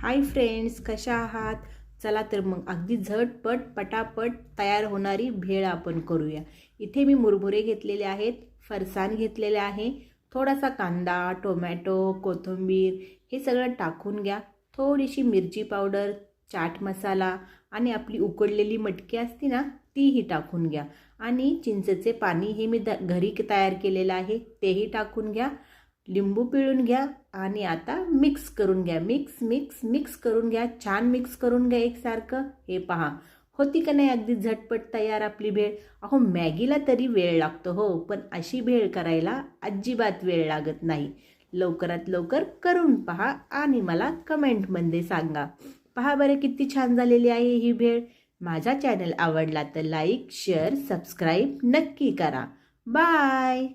Hi friends, कशा आहात? चला तर मग अगदी झटपट पटापट तयार होणारी भेळ आपण करूया। इथे मी मुरमुरे घेतलेले आहेत, फरसाण घेतलेले आहे, थोडासा कांदा, टोमॅटो, कोथिंबीर हे सगळं टाकून घ्या। थोडीशी मिरची पावडर, चाट मसाला आणि आपली उकडलेली मटकी असते ना तीही टाकून घ्या आणि चिंचेचे पाणी हे मी घरी तयार केलेलं आहे तेही टाकून घ्या। लिंबू पिळून घ्या आणि आता मिक्स करून घ्या। मिक्स मिक्स मिक्स करून घ्या, छान मिक्स करून घ्या एकसारखं। हे पहा होती का नाही अगदी झटपट तयार आपली भेळ। अहो मॅगीला तरी वेळ लागतो हो, पण अशी भेळ करायला अजिबात वेळ लागत नाही। लवकरात लवकर करून पहा आणि मला कमेंटमध्ये सांगा। पहा बरं किती छान झालेली आहे ही भेळ। माझा चॅनल आवडला तर लाईक, शेअर, सबस्क्राईब नक्की करा। बाय।